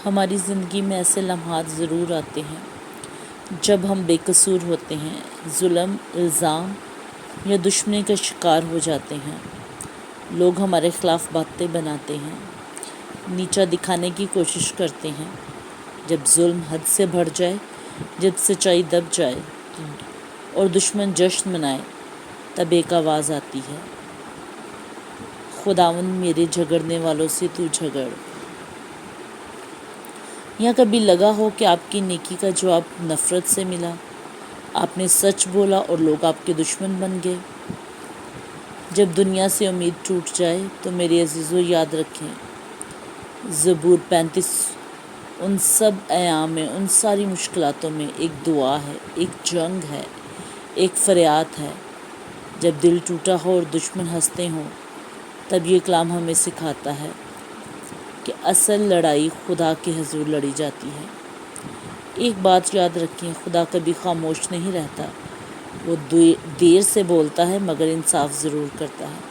ہماری زندگی میں ایسے لمحات ضرور آتے ہیں جب ہم بے قصور ہوتے ہیں، ظلم، الزام یا دشمنی کا شکار ہو جاتے ہیں۔ لوگ ہمارے خلاف باتیں بناتے ہیں، نیچا دکھانے کی کوشش کرتے ہیں۔ جب ظلم حد سے بڑھ جائے، جب سچائی دب جائے اور دشمن جشن منائے، تب ایک آواز آتی ہے، خداوند میرے جھگڑنے والوں سے تو جھگڑ۔ یا کبھی لگا ہو کہ آپ کی نیکی کا جواب نفرت سے ملا، آپ نے سچ بولا اور لوگ آپ کے دشمن بن گئے۔ جب دنیا سے امید ٹوٹ جائے تو میرے عزیزو یاد رکھیں، زبور 35 ان سب ایام میں، ان ساری مشکلاتوں میں ایک دعا ہے، ایک جنگ ہے، ایک فریاد ہے۔ جب دل ٹوٹا ہو اور دشمن ہنستے ہوں، تب یہ کلام ہمیں سکھاتا ہے کہ اصل لڑائی خدا کے حضور لڑی جاتی ہے۔ ایک بات یاد رکھیں، خدا کبھی خاموش نہیں رہتا، وہ دیر سے بولتا ہے مگر انصاف ضرور کرتا ہے۔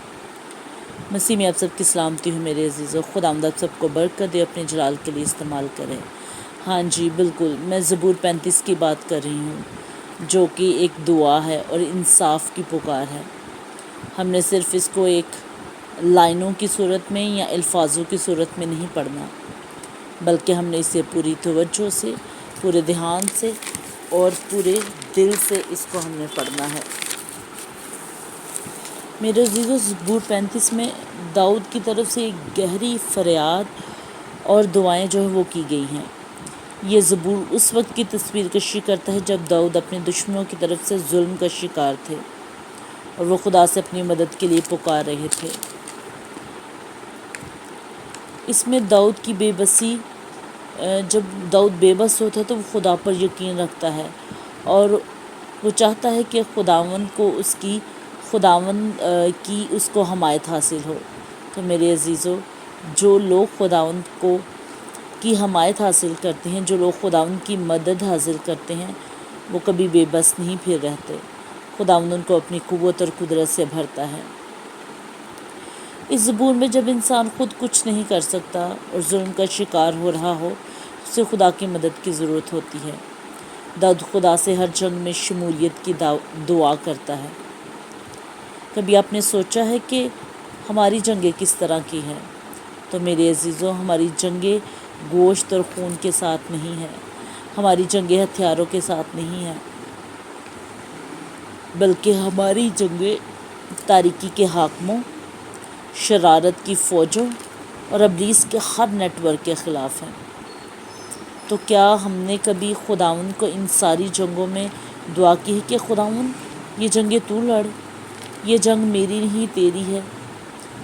مسیح میں آپ سب کی سلامتی ہو میرے عزیزو، خداوند آپ سب کو برکت دے، اپنے جلال کے لیے استعمال کرے۔ ہاں جی بالکل، میں زبور 35 کی بات کر رہی ہوں، جو کہ ایک دعا ہے اور انصاف کی پکار ہے۔ ہم نے صرف اس کو ایک لائنوں کی صورت میں یا الفاظوں کی صورت میں نہیں پڑھنا، بلکہ ہم نے اسے پوری توجہ سے، پورے دھیان سے اور پورے دل سے اس کو ہم نے پڑھنا ہے۔ میرے عزیزو، زبور 35 میں داؤد کی طرف سے ایک گہری فریاد اور دعائیں جو ہے وہ کی گئی ہیں۔ یہ زبور اس وقت کی تصویر کشی کرتا ہے جب داؤد اپنے دشمنوں کی طرف سے ظلم کا شکار تھے اور وہ خدا سے اپنی مدد کے لیے پکار رہے تھے۔ اس میں داؤد کی بے بسی، جب داؤد بے بس ہوتا ہے تو وہ خدا پر یقین رکھتا ہے اور وہ چاہتا ہے کہ خداوند کی اس کو حمایت حاصل ہو۔ تو میرے عزیزو، جو لوگ خداوند کی حمایت حاصل کرتے ہیں، جو لوگ خداوند کی مدد حاصل کرتے ہیں، وہ کبھی بے بس نہیں پھر رہتے۔ خداوند ان کو اپنی قوت اور قدرت سے بھرتا ہے۔ اس زبور میں جب انسان خود کچھ نہیں کر سکتا اور ظلم کا شکار ہو رہا ہو، اسے خدا کی مدد کی ضرورت ہوتی ہے۔ داؤد خدا سے ہر جنگ میں شمولیت کی دعا کرتا ہے۔ کبھی آپ نے سوچا ہے کہ ہماری جنگیں کس طرح کی ہیں؟ تو میرے عزیزوں، ہماری جنگیں گوشت اور خون کے ساتھ نہیں ہیں، ہماری جنگیں ہتھیاروں کے ساتھ نہیں ہیں، بلکہ ہماری جنگیں تاریکی کے حاکموں، شرارت کی فوجوں اور ابلیس کے ہر نیٹ ورک کے خلاف ہیں۔ تو کیا ہم نے کبھی خداوند کو ان ساری جنگوں میں دعا کی ہے کہ خداوند یہ جنگیں تو لڑ، یہ جنگ میری نہیں تیری ہے؟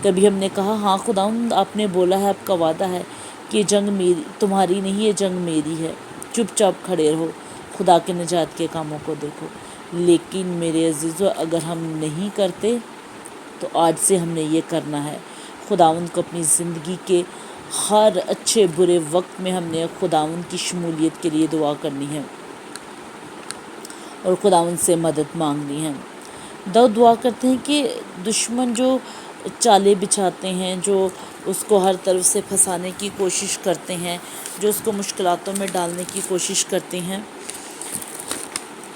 کبھی ہم نے کہا، ہاں خداوند آپ نے بولا ہے، آپ کا وعدہ ہے کہ یہ جنگ میری تمہاری نہیں، یہ جنگ میری ہے، چپ چاپ کھڑے رہو، خدا کے نجات کے کاموں کو دیکھو۔ لیکن میرے عزیزو، اگر ہم نہیں کرتے تو آج سے ہم نے یہ کرنا ہے۔ خداوند کو اپنی زندگی کے ہر اچھے برے وقت میں ہم نے خداوند کی شمولیت کے لیے دعا کرنی ہے اور خداوند سے مدد مانگنی ہے۔ داؤد دعا کرتے ہیں کہ دشمن جو چالیں بچھاتے ہیں، جو اس کو ہر طرف سے پھنسانے کی کوشش کرتے ہیں، جو اس کو مشکلاتوں میں ڈالنے کی کوشش کرتے ہیں،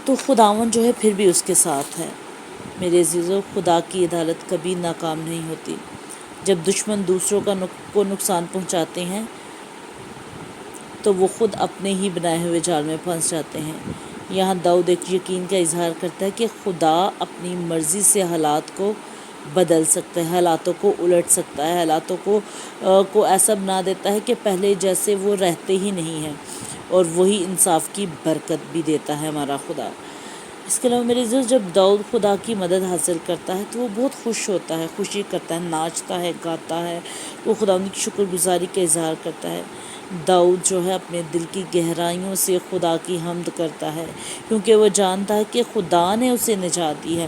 تو خداوند جو ہے پھر بھی اس کے ساتھ ہے۔ میرے عزیزو، خدا کی عدالت کبھی ناکام نہیں ہوتی۔ جب دشمن دوسروں کو نقصان پہنچاتے ہیں تو وہ خود اپنے ہی بنائے ہوئے جال میں پھنس جاتے ہیں۔ یہاں داؤد ایک یقین کا اظہار کرتا ہے کہ خدا اپنی مرضی سے حالات کو بدل سکتا ہے، حالاتوں کو الٹ سکتا ہے، حالاتوں کو ایسا بنا دیتا ہے کہ پہلے جیسے وہ رہتے ہی نہیں ہیں، اور وہی انصاف کی برکت بھی دیتا ہے ہمارا خدا۔ اس کے علاوہ میرے عزیز، جب داؤد خدا کی مدد حاصل کرتا ہے تو وہ بہت خوش ہوتا ہے، خوشی کرتا ہے، ناچتا ہے، گاتا ہے، وہ خداوند کی شکر گزاری کا اظہار کرتا ہے۔ داؤد جو ہے اپنے دل کی گہرائیوں سے خدا کی حمد کرتا ہے، کیونکہ وہ جانتا ہے کہ خدا نے اسے نجات دی ہے۔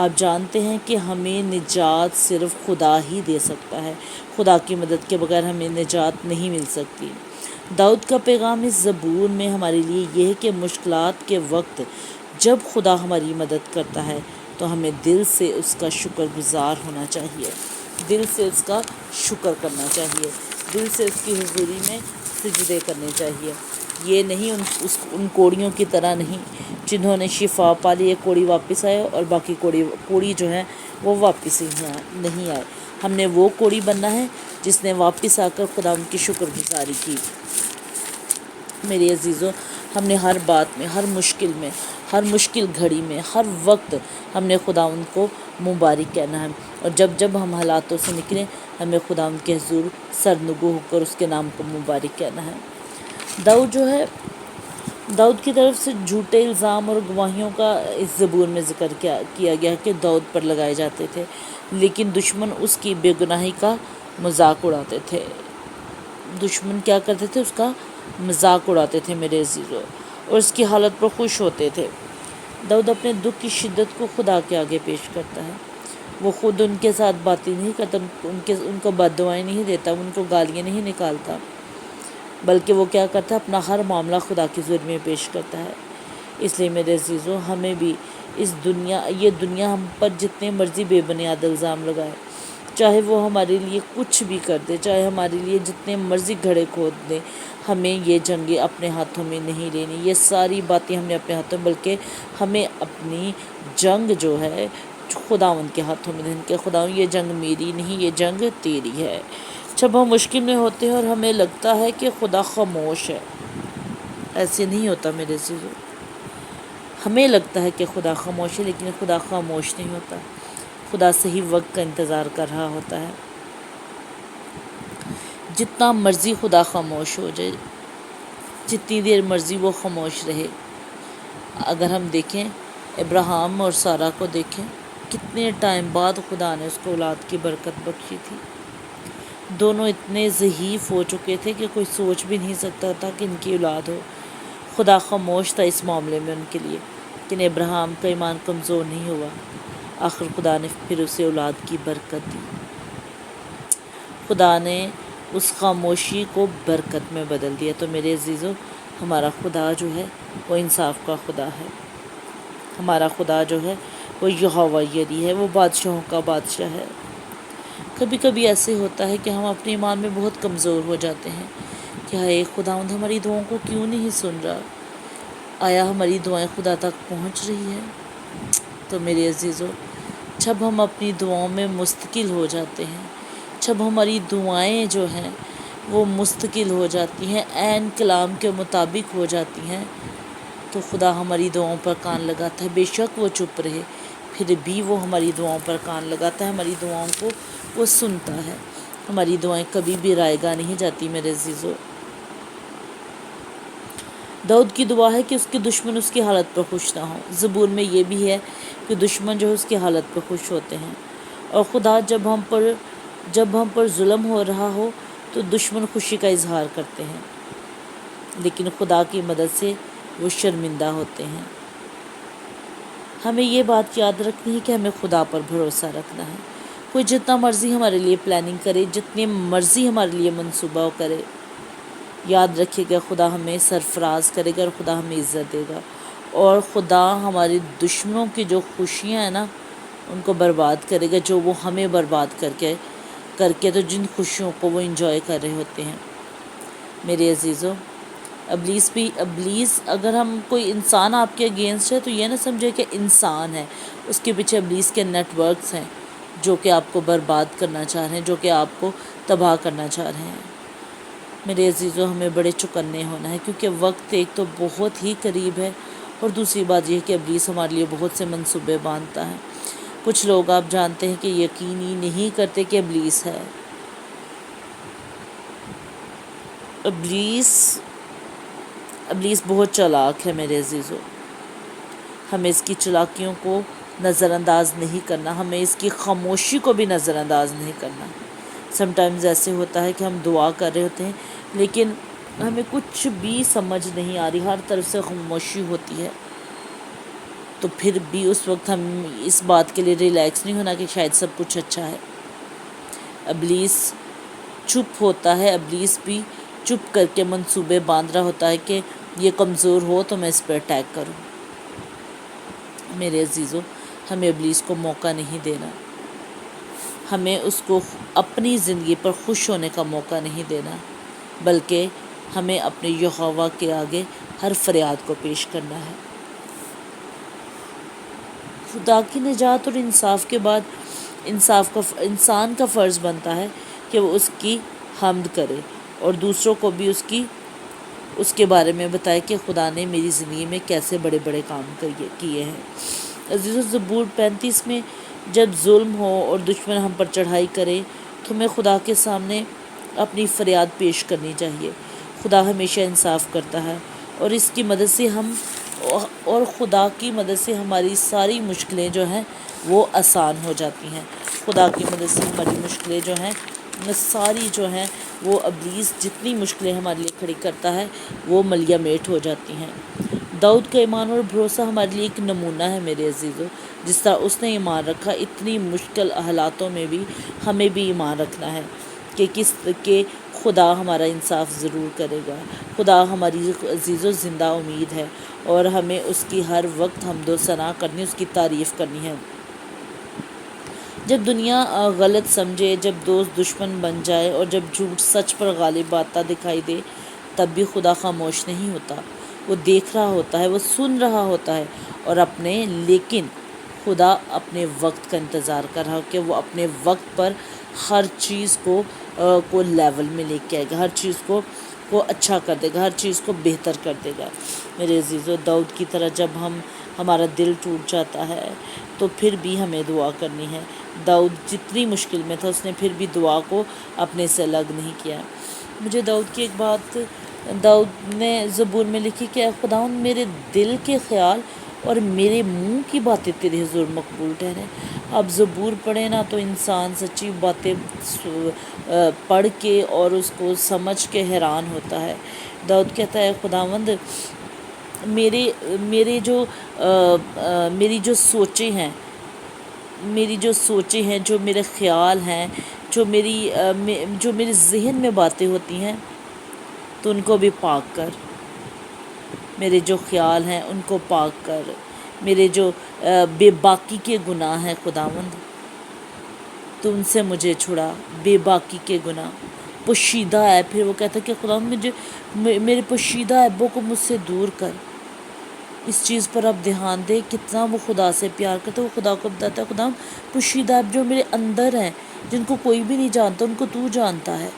آپ جانتے ہیں کہ ہمیں نجات صرف خدا ہی دے سکتا ہے، خدا کی مدد کے بغیر ہمیں نجات نہیں مل سکتی۔ داؤد کا پیغام اس زبور میں ہمارے لیے یہ ہے کہ مشکلات کے وقت جب خدا ہماری مدد کرتا ہے تو ہمیں دل سے اس کا شکر گزار ہونا چاہیے، دل سے اس کا شکر کرنا چاہیے، دل سے اس کی حضوری میں سجدے کرنے چاہیے. یہ نہیں ان کوڑیوں کی طرح نہیں جنہوں نے شفا پا لی، ایک کوڑی واپس آئے اور باقی کوڑی جو ہیں وہ واپس ہی نہیں آئے. ہم نے وہ کوڑی بننا ہے جس نے واپس آ کر خدا ان کی شکر گزاری کی. میرے عزیزوں، ہم نے ہر بات میں، ہر مشکل گھڑی میں، ہر وقت ہم نے خدا ان کو مبارک کہنا ہے، اور جب ہم حالاتوں سے نکلیں ہمیں خدا ان کے حضور سرنگو ہو کر اس کے نام کو مبارک کہنا ہے. داؤد کی طرف سے جھوٹے الزام اور گواہیوں کا اس زبور میں ذکر کیا گیا کہ داؤد پر لگائے جاتے تھے، لیکن دشمن اس کی بے گناہی کا مذاق اڑاتے تھے. دشمن کیا کرتے تھے؟ اس کا مذاق اڑاتے تھے میرے عزیزوں، اور اس کی حالت پر خوش ہوتے تھے. داؤد اپنے دکھ کی شدت کو خدا کے آگے پیش کرتا ہے. وہ خود ان کے ساتھ باتیں نہیں کرتا، ان کو بد دعائیں نہیں دیتا، ان کو گالیاں نہیں نکالتا، بلکہ وہ کیا کرتا ہے؟ اپنا ہر معاملہ خدا کے حضور میں پیش کرتا ہے. اس لیے میرے عزیزوں، ہمیں بھی یہ دنیا ہم پر جتنے مرضی بے بنیاد الزام لگائے، چاہے وہ ہمارے لیے کچھ بھی کر دے، چاہے ہمارے لیے جتنے مرضی گھڑے کھود دے، ہمیں یہ جنگیں اپنے ہاتھوں میں نہیں لینی. یہ ساری باتیں ہم نے اپنے ہاتھوں، بلکہ ہمیں اپنی جنگ جو ہے خداوند کے ہاتھوں میں دین کہ خداوند یہ جنگ میری نہیں، یہ جنگ تیری ہے. جب ہم مشکل میں ہوتے ہیں اور ہمیں لگتا ہے کہ خدا خاموش ہے، ایسے نہیں ہوتا میرے عزیزوں. ہمیں لگتا ہے کہ خدا خاموش ہے، لیکن خدا خاموش نہیں ہوتا. خدا صحیح وقت کا انتظار کر رہا ہوتا ہے. جتنا مرضی خدا خاموش ہو جائے، جتنی دیر مرضی وہ خاموش رہے. اگر ہم دیکھیں ابراہیم اور سارہ کو دیکھیں، کتنے ٹائم بعد خدا نے اس کو اولاد کی برکت بخشی تھی. دونوں اتنے ضعیف ہو چکے تھے کہ کوئی سوچ بھی نہیں سکتا تھا کہ ان کی اولاد ہو. خدا خاموش تھا اس معاملے میں ان کے لیے، لیکن ابراہیم کا ایمان کمزور نہیں ہوا. آخر خدا نے پھر اسے اولاد کی برکت دی. خدا نے اس خاموشی کو برکت میں بدل دیا. تو میرے عزیزوں، ہمارا خدا جو ہے وہ انصاف کا خدا ہے. ہمارا خدا جو ہے وہ یہوہ یری ہے، وہ بادشاہوں کا بادشاہ ہے. کبھی کبھی ایسے ہوتا ہے کہ ہم اپنے ایمان میں بہت کمزور ہو جاتے ہیں کہ ہائے خداوند ہماری دعاؤں کو کیوں نہیں سن رہا، آیا ہماری دعائیں خدا تک پہنچ رہی ہے؟ تو میرے عزیزوں، جب ہم اپنی دعاؤں میں مستقل ہو جاتے ہیں، جب ہماری دعائیں جو ہیں وہ مستقل ہو جاتی ہیں، عین کلام کے مطابق ہو جاتی ہیں، تو خدا ہماری دعاؤں پر کان لگاتا ہے. بے شک وہ چپ رہے، پھر بھی وہ ہماری دعاؤں پر کان لگاتا ہے، ہماری دعاؤں کو وہ سنتا ہے. ہماری دعائیں کبھی بھی رائے گاہ نہیں جاتی میرے عزیزوں. داؤد کی دعا ہے کہ اس کے دشمن اس کی حالت پر خوش نہ ہوں. زبور میں یہ بھی ہے کہ دشمن جو ہے اس کی حالت پر خوش ہوتے ہیں، اور خدا جب ہم پر ظلم ہو رہا ہو تو دشمن خوشی کا اظہار کرتے ہیں، لیکن خدا کی مدد سے وہ شرمندہ ہوتے ہیں. ہمیں یہ بات یاد رکھنی ہے کہ ہمیں خدا پر بھروسہ رکھنا ہے. کوئی جتنا مرضی ہمارے لیے پلاننگ کرے، جتنے مرضی ہمارے لیے منصوبہ کرے، یاد رکھیے گا خدا ہمیں سرفراز کرے گا اور خدا ہمیں عزت دے گا. اور خدا ہمارے دشمنوں کی جو خوشیاں ہیں نا ان کو برباد کرے گا، جو وہ ہمیں برباد کر کے تو جن خوشیوں کو وہ انجوائے کر رہے ہوتے ہیں. میرے عزیزوں، ابلیس اگر ہم کوئی انسان آپ کے اگینسٹ ہے تو یہ نہ سمجھے کہ انسان ہے، اس کے پیچھے ابلیس کے نیٹ ورکس ہیں جو کہ آپ کو برباد کرنا چاہ رہے ہیں، جو کہ آپ کو تباہ کرنا چاہ رہے ہیں. میرے عزیزوں، ہمیں بڑے چوکنے ہونا ہے، کیونکہ وقت ایک تو بہت ہی قریب ہے، اور دوسری بات یہ ہے کہ ابلیس ہمارے لیے بہت سے منصوبے باندھتا ہے. کچھ لوگ آپ جانتے ہیں کہ یقین ہی نہیں کرتے کہ ابلیس ہے. ابلیس بہت چالاک ہے میرے عزیزوں. ہمیں اس کی چالاکیوں کو نظر انداز نہیں کرنا، ہمیں اس کی خاموشی کو بھی نظر انداز نہیں کرنا. سم ٹائمز ایسے ہوتا ہے کہ ہم دعا کر رہے ہوتے ہیں لیکن ہمیں کچھ بھی سمجھ نہیں آ رہی، ہر طرف سے خاموشی ہوتی ہے، تو پھر بھی اس وقت ہم اس بات کے لیے ریلیکس نہیں ہونا کہ شاید سب کچھ اچھا ہے. ابلیس چپ ہوتا ہے، ابلیس بھی چپ کر کے منصوبے باندھ رہا ہوتا ہے کہ یہ کمزور ہو تو میں اس پہ اٹیک کروں. میرے عزیزوں، ہمیں ابلیس کو موقع نہیں دینا، ہمیں اس کو اپنی زندگی پر خوش ہونے کا موقع نہیں دینا، بلکہ ہمیں اپنے یہوہ کے آگے ہر فریاد کو پیش کرنا ہے۔ خدا کی نجات اور انصاف کے بعد انسان کا فرض بنتا ہے کہ وہ اس کی حمد کرے اور دوسروں کو بھی اس کے بارے میں بتائے کہ خدا نے میری زندگی میں کیسے بڑے بڑے کام کیے ہیں۔ عزیزو، زبور 35 میں جب ظلم ہو اور دشمن ہم پر چڑھائی کرے تو ہمیں خدا کے سامنے اپنی فریاد پیش کرنی چاہیے۔ خدا ہمیشہ انصاف کرتا ہے اور خدا کی مدد سے ہماری ساری مشکلیں جو ہیں وہ آسان ہو جاتی ہیں۔ خدا کی مدد سے ہماری مشکلیں جو ہیں ساری جو ہیں وہ ابلیس جتنی مشکلیں ہمارے لیے کھڑی کرتا ہے وہ ملیہ میٹ ہو جاتی ہیں۔ داؤد کا ایمان اور بھروسہ ہمارے لیے ایک نمونہ ہے میرے عزیزو۔ جس طرح اس نے ایمان رکھا، اتنی مشکل حالاتوں میں بھی ہمیں بھی ایمان رکھنا ہے کہ خدا ہمارا انصاف ضرور کرے گا۔ خدا ہماری عزیزو زندہ امید ہے اور ہمیں اس کی ہر وقت حمد و ثنا کرنی، اس کی تعریف کرنی ہے۔ جب دنیا غلط سمجھے، جب دوست دشمن بن جائے اور جب جھوٹ سچ پر غالب آتا دکھائی دے، تب بھی خدا خاموش نہیں ہوتا۔ وہ دیکھ رہا ہوتا ہے، وہ سن رہا ہوتا ہے لیکن خدا اپنے وقت کا انتظار کر رہا کہ وہ اپنے وقت پر ہر چیز کو لیول میں لے کے آئے گا، ہر چیز کو اچھا کر دے گا، ہر چیز کو بہتر کر دے گا۔ میرے عزیزو، داؤد کی طرح جب ہمارا دل ٹوٹ جاتا ہے تو پھر بھی ہمیں دعا کرنی ہے۔ داؤد جتنی مشکل میں تھا اس نے پھر بھی دعا کو اپنے سے الگ نہیں کیا۔ مجھے داؤد کی ایک بات داؤد نے زبور میں لکھی کہ اے خداوند، میرے دل کے خیال اور میرے منہ کی باتیں تیرے حضور مقبول ٹھہریں۔ اب زبور پڑھے نا تو انسان سچی باتیں پڑھ کے اور اس کو سمجھ کے حیران ہوتا ہے۔ داؤد کہتا ہے خداوند، میری جو سوچیں ہیں، جو میرے خیال ہیں، جو میرے ذہن میں باتیں ہوتی ہیں تو ان کو بھی پاک کر۔ میرے جو خیال ہیں ان کو پاک کر، میرے جو بے باکی کے گناہ ہیں خداوند تو ان سے مجھے چھڑا۔ بے باکی کے گناہ پوشیدہ ہے، پھر وہ کہتا ہے کہ خداوند میرے پوشیدہ عیبوں کو مجھ سے دور کر۔ اس چیز پر اب دھیان دے کتنا وہ خدا سے پیار کرتا ہے۔ وہ خدا کو بتاتا ہے خداوند پوشیدہ عیب جو میرے اندر ہیں، جن کو کوئی بھی نہیں جانتا، ان کو تو جانتا ہے،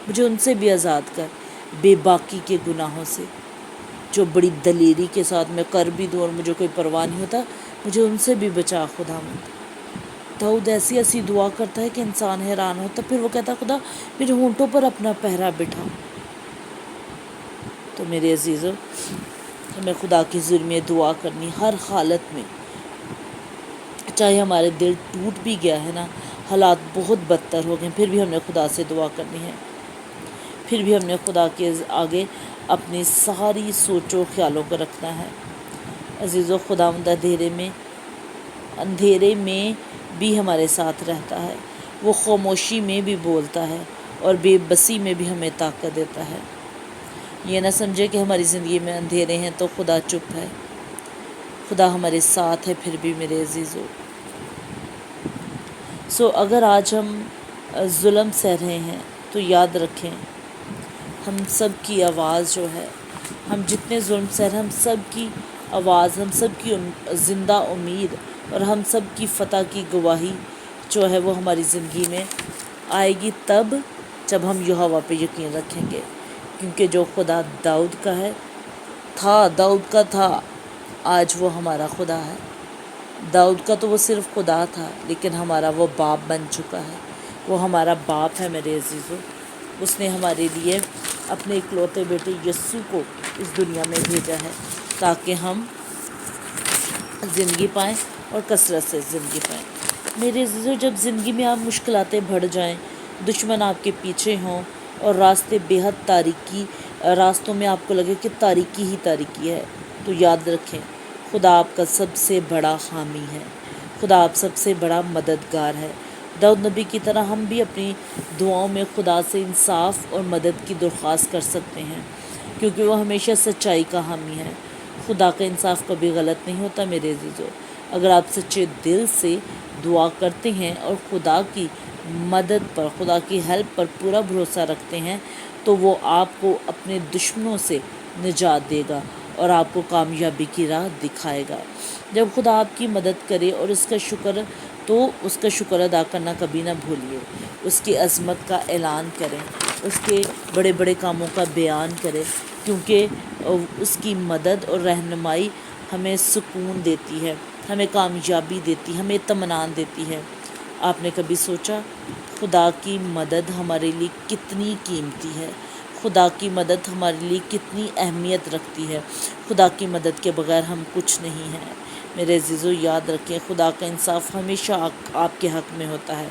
مجھے ان سے بھی آزاد کر۔ بے باکی کے گناہوں سے جو بڑی دلیری کے ساتھ میں کر بھی دوں اور مجھے کوئی پرواہ نہیں ہوتا، مجھے ان سے بھی بچا خداوند۔ داؤد ایسی دعا کرتا ہے کہ انسان حیران ہوتا۔ پھر وہ کہتا ہے خدا میرے ہونٹوں پر اپنا پہرا بٹھا۔ تو میرے عزیزو، ہمیں خدا کی حضور میں دعا کرنی ہر حالت میں، چاہے ہمارے دل ٹوٹ بھی گیا ہے نا، حالات بہت بدتر ہو گئے، پھر بھی ہم نے خدا سے دعا کرنی ہے، پھر بھی ہم نے خدا کے آگے اپنی ساری سوچ و خیالوں کو رکھنا ہے۔ عزیزو، خداوند اندھیرے میں بھی ہمارے ساتھ رہتا ہے، وہ خاموشی میں بھی بولتا ہے اور بے بسی میں بھی ہمیں طاقت دیتا ہے۔ یہ نہ سمجھے کہ ہماری زندگی میں اندھیرے ہیں تو خدا چپ ہے، خدا ہمارے ساتھ ہے پھر بھی میرے عزیزو۔ اگر آج ہم ظلم سہ رہے ہیں تو یاد رکھیں ہم سب کی آواز جو ہے، ہم جتنے ظلم سہ رہے ہیں، ہم سب کی آواز، ہم سب کی زندہ امید اور ہم سب کی فتح کی گواہی جو ہے وہ ہماری زندگی میں آئے گی تب جب ہم یہوہ پہ یقین رکھیں گے، کیونکہ جو خدا داؤد کا ہے داؤد کا تھا، آج وہ ہمارا خدا ہے۔ داؤد کا تو وہ صرف خدا تھا، لیکن ہمارا وہ باپ بن چکا ہے، وہ ہمارا باپ ہے میرے عزیزو۔ اس نے ہمارے لیے اپنے اکلوتے بیٹے یسوع کو اس دنیا میں بھیجا ہے تاکہ ہم زندگی پائیں اور کثرت سے زندگی پائیں۔ میرے عزیزو، جب زندگی میں آپ مشکلاتیں بڑھ جائیں، دشمن آپ کے پیچھے ہوں اور راستوں میں آپ کو لگے کہ تاریکی ہی تاریکی ہے، تو یاد رکھیں خدا آپ کا سب سے بڑا حامی ہے، خدا آپ سب سے بڑا مددگار ہے۔ داؤد نبی کی طرح ہم بھی اپنی دعاؤں میں خدا سے انصاف اور مدد کی درخواست کر سکتے ہیں، کیونکہ وہ ہمیشہ سچائی کا حامی ہے۔ خدا کا انصاف کبھی غلط نہیں ہوتا میرے عزیزو۔ اگر آپ سچے دل سے دعا کرتے ہیں اور خدا کی مدد پر، خدا کی ہیلپ پر پورا بھروسہ رکھتے ہیں تو وہ آپ کو اپنے دشمنوں سے نجات دے گا اور آپ کو کامیابی کی راہ دکھائے گا۔ جب خدا آپ کی مدد کرے اور اس کا شکر ادا کرنا کبھی نہ بھولیے۔ اس کی عظمت کا اعلان کریں، اس کے بڑے بڑے کاموں کا بیان کریں، کیونکہ اس کی مدد اور رہنمائی ہمیں سکون دیتی ہے، ہمیں کامیابی دیتی ہے، ہمیں اطمینان دیتی ہے۔ آپ نے کبھی سوچا خدا کی مدد ہمارے لیے کتنی قیمتی ہے؟ خدا کی مدد ہمارے لیے کتنی اہمیت رکھتی ہے؟ خدا کی مدد کے بغیر ہم کچھ نہیں ہیں۔ میرے عزیزو، یاد رکھیں، خدا کا انصاف ہمیشہ آپ کے حق میں ہوتا ہے۔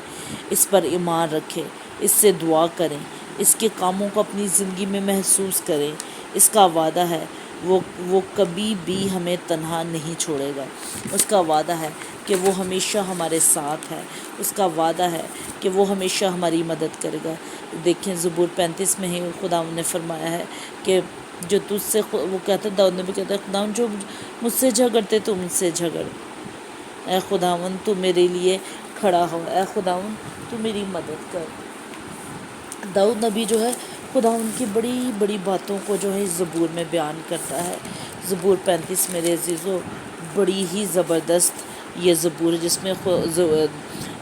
اس پر ایمان رکھیں، اس سے دعا کریں، اس کے کاموں کو اپنی زندگی میں محسوس کریں۔ اس کا وعدہ ہے وہ کبھی بھی ہمیں تنہا نہیں چھوڑے گا۔ اس کا وعدہ ہے کہ وہ ہمیشہ ہمارے ساتھ ہے۔ اس کا وعدہ ہے کہ وہ ہمیشہ ہماری مدد کرے گا۔ دیکھیں زبور 35 میں ہی خدا نے فرمایا ہے کہ جو تجھ سے، وہ کہتا ہے، داؤد نبی کہتا ہے، خداوند جو مجھ سے جھگڑتے تو مجھ سے جھگڑ، اے خداوند تو میرے لیے کھڑا ہو، اے خداوند تو میری مدد کر۔ داؤد نبی جو ہے خداوند کی بڑی بڑی باتوں کو جو ہے زبور میں بیان کرتا ہے۔ زبور 35 میرے عزیزو بڑی ہی زبردست یہ زبور ہے، جس میں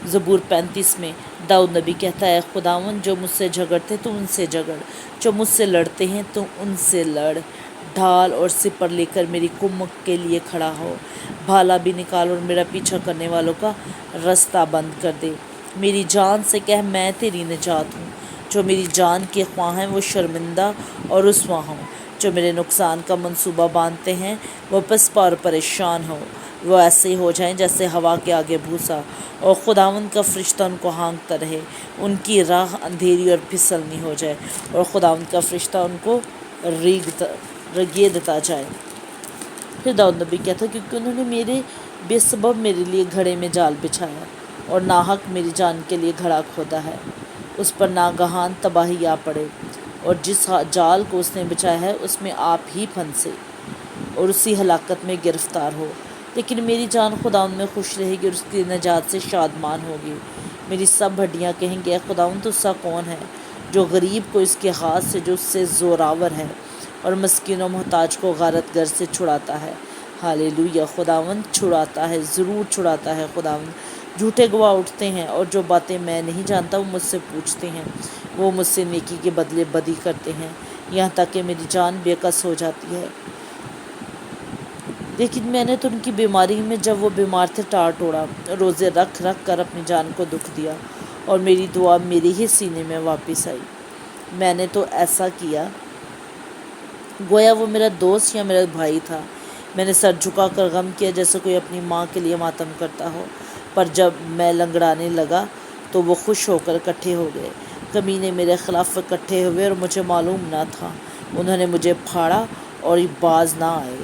زبور 35 میں داؤد نبی کہتا ہے، خداوند جو مجھ سے جھگڑتے تو ان سے جھگڑ، جو مجھ سے لڑتے ہیں تو ان سے لڑ، ڈھال اور سپر لے کر میری کمک کے لیے کھڑا ہو، بھالا بھی نکال اور میرا پیچھا کرنے والوں کا رستہ بند کر دے۔ میری جان سے کہہ میں تیری نجات ہوں، جو میری جان کے خواہ ہیں وہ شرمندہ اور رسوا ہوں، جو میرے نقصان کا منصوبہ باندھتے ہیں وہ پسپا اور پریشان ہو، وہ ایسے ہو جائیں جیسے ہوا کے آگے بھوسا، اور خداوند کا فرشتہ ان کو ہانکتا رہے، ان کی راہ اندھیری اور پھسلنی ہو جائے، اور خداوند کا فرشتہ ان کو ریگدتا جائے۔ پھر داؤد نبی کہتا ہے، کیونکہ انہوں نے بے سبب میرے لیے گھڑے میں جال بچھایا اور ناحق میری جان کے لیے گھڑا کھودا ہے، اس پر ناگہان تباہی آ پڑے، اور جس جال کو اس نے بچھایا ہے اس میں آپ ہی پھنسے اور اسی ہلاکت میں گرفتار ہو۔ لیکن میری جان خداوند میں خوش رہے گی اور اس کی نجات سے شادمان ہوگی۔ میری سب ہڈیاں کہیں گے، اے خداوند تو سا کون ہے جو غریب کو اس کے ہاتھ سے جو اس سے زوراور ہے، اور مسکین و محتاج کو غارت گر سے چھڑاتا ہے۔ ہاللویہ! خداوند چھڑاتا ہے، ضرور چھڑاتا ہے خداوند۔ جھوٹے گواہ اٹھتے ہیں اور جو باتیں میں نہیں جانتا وہ مجھ سے پوچھتے ہیں، وہ مجھ سے نیکی کے بدلے بدی کرتے ہیں، یہاں تک کہ میری جان بے کس ہو جاتی ہے۔ لیکن میں نے تو ان کی بیماری میں، جب وہ بیمار تھے، ٹار ٹوڑا، روزے رکھ رکھ کر اپنی جان کو دکھ دیا، اور میری دعا میری ہی سینے میں واپس آئی۔ میں نے تو ایسا کیا گویا وہ میرا دوست یا میرا بھائی تھا۔ میں نے سر جھکا کر غم کیا جیسے کوئی اپنی ماں کے لیے ماتم کرتا ہو، پر جب میں لنگڑانے لگا تو وہ خوش ہو کر اکٹھے ہو گئے۔ کمینے میرے خلاف اکٹھے ہوئے اور مجھے معلوم نہ تھا، انہوں نے مجھے پھاڑا اور باز نہ آئے۔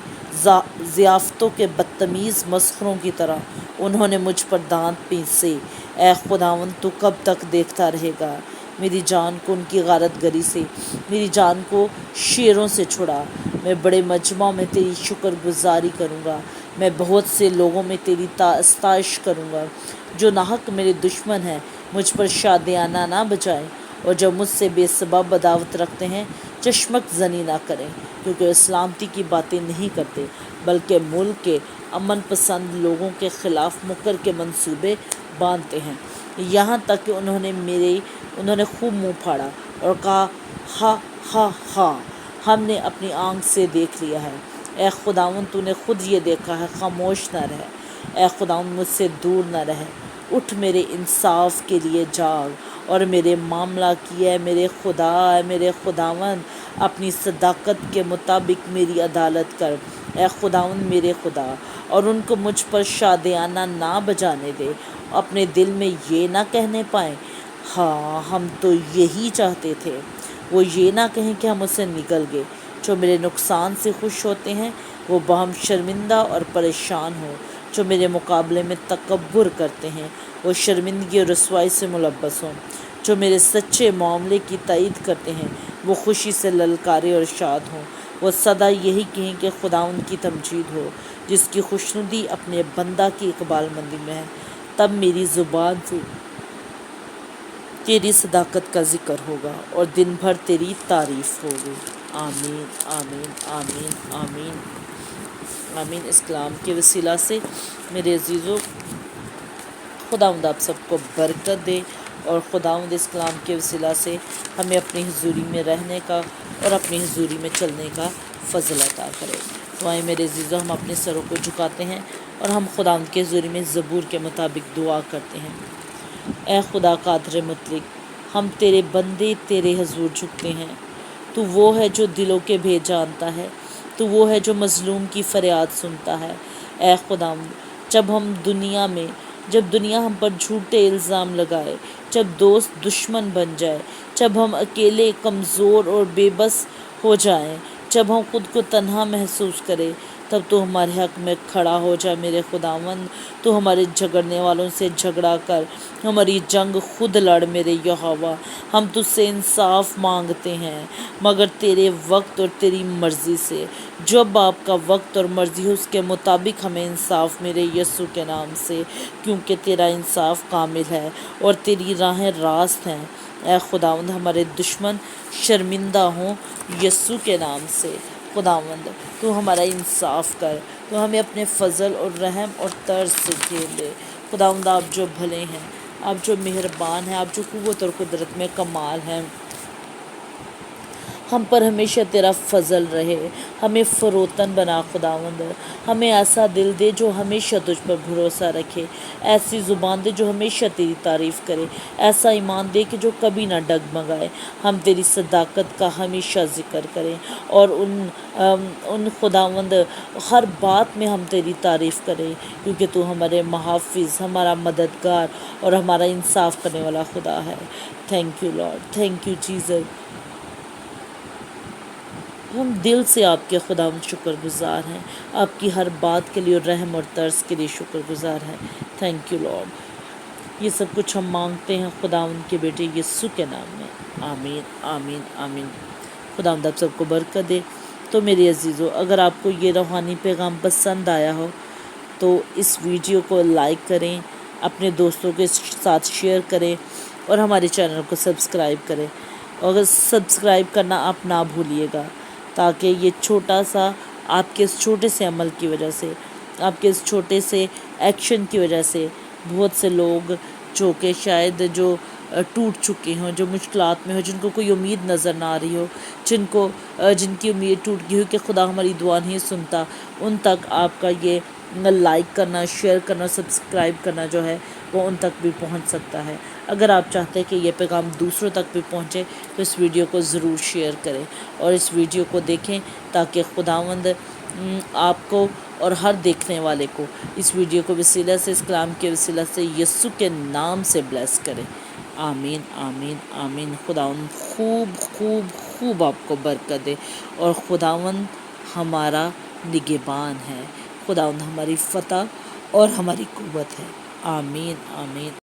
ضیافتوں کے بدتمیز مسخروں کی طرح انہوں نے مجھ پر دانت پیسے۔ اے خداوند تو کب تک دیکھتا رہے گا؟ میری جان کو ان کی غارت گری سے، میری جان کو شیروں سے چھڑا۔ میں بڑے مجمع میں تیری شکر گزاری کروں گا، میں بہت سے لوگوں میں تیری ستائش کروں گا۔ جو ناحق میرے دشمن ہیں مجھ پر شادیانہ نہ بجائیں، اور جو مجھ سے بے سبب عداوت رکھتے ہیں چشمک زنی نہ کریں، کیونکہ وہ سلامتی کی باتیں نہیں کرتے بلکہ ملک کے امن پسند لوگوں کے خلاف مکر کے منصوبے باندھتے ہیں۔ یہاں تک کہ انہوں نے خوب منہ پھاڑا اور کہا، ہا ہا ہا، ہم نے اپنی آنکھ سے دیکھ لیا ہے۔ اے خداوند تو نے خود یہ دیکھا ہے، خاموش نہ رہ۔ اے خداوند مجھ سے دور نہ رہ، اٹھ میرے انصاف کے لیے جاگ اور میرے معاملہ کی۔ اے میرے خدا، اے میرے خداوند، اپنی صداقت کے مطابق میری عدالت کر، اے خداوند میرے خدا، اور ان کو مجھ پر شادیانہ نہ بجانے دے، اپنے دل میں یہ نہ کہنے پائیں، ہاں ہم تو یہی چاہتے تھے۔ وہ یہ نہ کہیں کہ ہم اسے نگل گئے۔ جو میرے نقصان سے خوش ہوتے ہیں وہ باہم شرمندہ اور پریشان ہو۔ جو میرے مقابلے میں تکبر کرتے ہیں وہ شرمندگی اور رسوائی سے ملبس ہوں۔ جو میرے سچے معاملے کی تائید کرتے ہیں وہ خوشی سے للکارے اور شاد ہوں۔ وہ سدا یہی کہیں کہ خداوند کی تمجید ہو، جس کی خوشنودی اپنے بندہ کی اقبال مندی میں ہے۔ تب میری زبان سے تیری صداقت کا ذکر ہوگا اور دن بھر تیری تعریف ہوگی۔ آمین آمین آمین آمین آمین۔ اس کلام کے وسیلہ سے میرے عزیزو خداوند آپ سب کو برکت دے، اور خداوند اس کلام کے وسیلہ سے ہمیں اپنی حضوری میں رہنے کا اور اپنی حضوری میں چلنے کا فضل عطا کرے۔ تو آئیں میرے عزیزو، ہم اپنے سروں کو جھکاتے ہیں اور ہم خداوند کے حضوری میں زبور کے مطابق دعا کرتے ہیں۔ اے خدا قادر مطلق، ہم تیرے بندے تیرے حضور جھکتے ہیں۔ تو وہ ہے جو دلوں کے بھید جانتا ہے، تو وہ ہے جو مظلوم کی فریاد سنتا ہے۔ اے خداوند، جب دنیا ہم پر جھوٹے الزام لگائے، جب دوست دشمن بن جائے، جب ہم اکیلے، کمزور اور بے بس ہو جائیں، جب ہم خود کو تنہا محسوس کریں، تب تو ہمارے حق میں کھڑا ہو جا میرے خداوند۔ تو ہمارے جھگڑنے والوں سے جھگڑا کر، ہماری جنگ خود لڑ میرے یہوہ۔ ہم تجھ سے انصاف مانگتے ہیں، مگر تیرے وقت اور تیری مرضی سے۔ جب آپ کا وقت اور مرضی ہو، اس کے مطابق ہمیں انصاف میرے یسوع کے نام سے، کیونکہ تیرا انصاف کامل ہے اور تیری راہیں راست ہیں۔ اے خداوند، ہمارے دشمن شرمندہ ہوں یسوع کے نام سے۔ خداوند، تو ہمارا انصاف کر، تو ہمیں اپنے فضل اور رحم اور طرز سے گھیر لے۔ خداوند، آپ جو بھلے ہیں، آپ جو مہربان ہیں، آپ جو قوت اور قدرت میں کمال ہیں، ہم پر ہمیشہ تیرا فضل رہے۔ ہمیں فروتن بنا خداوند، ہمیں ایسا دل دے جو ہمیشہ تجھ پر بھروسہ رکھے، ایسی زبان دے جو ہمیشہ تیری تعریف کرے، ایسا ایمان دے کہ جو کبھی نہ ڈگمگائے۔ ہم تیری صداقت کا ہمیشہ ذکر کریں، اور ان خداوند ہر بات میں ہم تیری تعریف کریں، کیونکہ تو ہمارے محافظ، ہمارا مددگار اور ہمارا انصاف کرنے والا خدا ہے۔ Thank you lord, thank you Jesus. ہم دل سے آپ کے خداوند شکر گزار ہیں، آپ کی ہر بات کے لیے اور رحم اور طرز کے لیے شکر گزار ہیں۔ Thank you lord. یہ سب کچھ ہم مانگتے ہیں خداوند کے بیٹے یسوع کے نام میں، آمین آمین آمین۔ خداوند آپ سب کو برکت دے۔ تو میرے عزیزو، اگر آپ کو یہ روحانی پیغام پسند آیا ہو تو اس ویڈیو کو لائک کریں، اپنے دوستوں کے ساتھ شیئر کریں، اور ہمارے چینل کو سبسکرائب کریں۔ اور اگر سبسکرائب کرنا آپ نہ بھولیے گا، تاکہ یہ چھوٹا سا آپ کے اس چھوٹے سے عمل کی وجہ سے، آپ کے اس چھوٹے سے ایکشن کی وجہ سے، بہت سے لوگ جو کہ شاید جو ٹوٹ چکے ہوں، جو مشکلات میں ہو، جن کو کوئی امید نظر نہ آ رہی ہو، جن کی امید ٹوٹ گئی ہو کہ خدا ہماری دعا نہیں سنتا، ان تک آپ کا یہ لائک کرنا، شیئر کرنا، سبسکرائب کرنا جو ہے وہ ان تک بھی پہنچ سکتا ہے۔ اگر آپ چاہتے ہیں کہ یہ پیغام دوسروں تک بھی پہنچے تو اس ویڈیو کو ضرور شیئر کریں اور اس ویڈیو کو دیکھیں، تاکہ خداوند آپ کو اور ہر دیکھنے والے کو اس ویڈیو کو وسیلہ سے، اس کلام کے وسیلہ سے یسوع کے نام سے بلیس کرے۔ آمین آمین آمین۔ خداوند خوب خوب خوب آپ کو برکت دے، اور خداوند ہمارا نگہبان ہے، خداوند ہماری فتح اور ہماری قوت ہے۔ آمین آمین۔